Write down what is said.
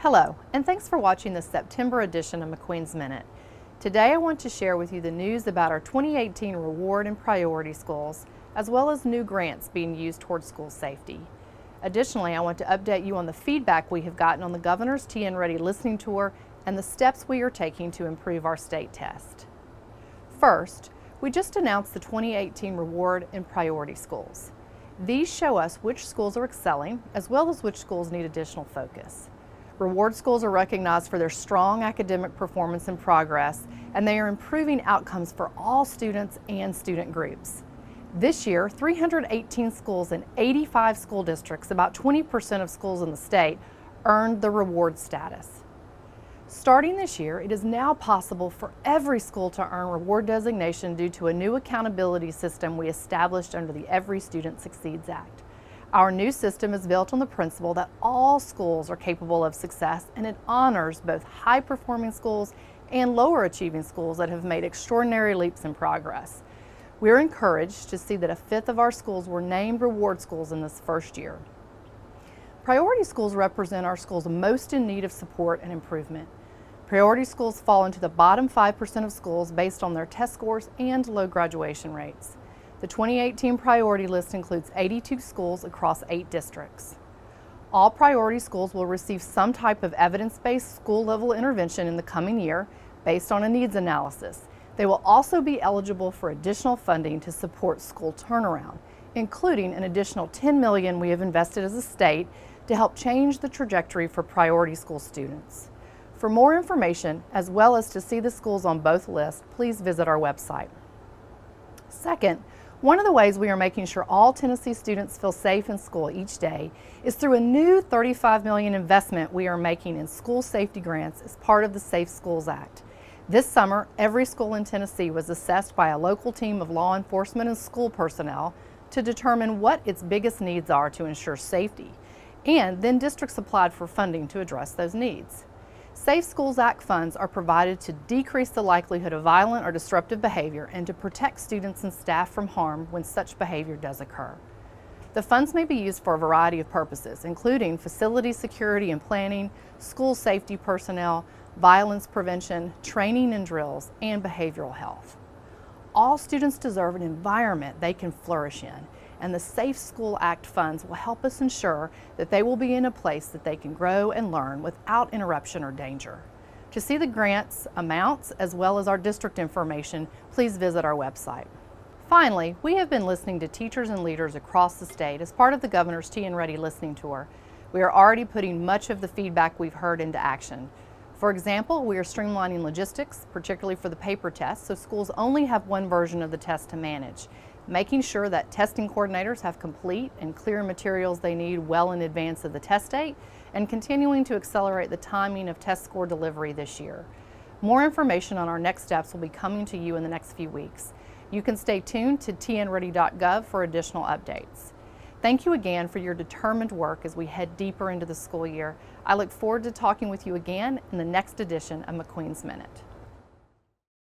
Hello, and thanks for watching the September edition of McQueen's Minute. Today I want to share with you the news about our 2018 reward and priority schools, as well as new grants being used towards school safety. Additionally, I want to update you on the feedback we have gotten on the Governor's TNReady listening tour and the steps we are taking to improve our state test. First, we just announced the 2018 reward and priority schools. These show us which schools are excelling, as well as which schools need additional focus. Reward schools are recognized for their strong academic performance and progress, and they are improving outcomes for all students and student groups. This year, 318 schools in 85 school districts, about 20% of schools in the state, earned the reward status. Starting this year, it is now possible for every school to earn reward designation due to a new accountability system we established under the Every Student Succeeds Act. Our new system is built on the principle that all schools are capable of success, and it honors both high-performing schools and lower-achieving schools that have made extraordinary leaps in progress. We're encouraged to see that a fifth of our schools were named reward schools in this first year. Priority schools represent our schools most in need of support and improvement. Priority schools fall into the bottom 5% of schools based on their test scores and low graduation rates. The 2018 priority list includes 82 schools across 8 districts. All priority schools will receive some type of evidence-based school-level intervention in the coming year based on a needs analysis. They will also be eligible for additional funding to support school turnaround, including an additional $10 million we have invested as a state to help change the trajectory for priority school students. For more information, as well as to see the schools on both lists, please visit our website. Second, one of the ways we are making sure all Tennessee students feel safe in school each day is through a new $35 million investment we are making in school safety grants as part of the Safe Schools Act. This summer, every school in Tennessee was assessed by a local team of law enforcement and school personnel to determine what its biggest needs are to ensure safety, and then districts applied for funding to address those needs. Safe Schools Act funds are provided to decrease the likelihood of violent or disruptive behavior and to protect students and staff from harm when such behavior does occur. The funds may be used for a variety of purposes, including facility security and planning, school safety personnel, violence prevention, training and drills, and behavioral health. All students deserve an environment they can flourish in, and the Safe School Act funds will help us ensure that they will be in a place that they can grow and learn without interruption or danger. To see the grants, amounts, as well as our district information, please visit our website. Finally, we have been listening to teachers and leaders across the state as part of the Governor's TNReady listening tour. We are already putting much of the feedback we've heard into action. For example, we are streamlining logistics, particularly for the paper test, so schools only have one version of the test to manage, making sure that testing coordinators have complete and clear materials they need well in advance of the test date, and continuing to accelerate the timing of test score delivery this year. More information on our next steps will be coming to you in the next few weeks. You can stay tuned to TNReady.gov for additional updates. Thank you again for your determined work as we head deeper into the school year. I look forward to talking with you again in the next edition of McQueen's Minute.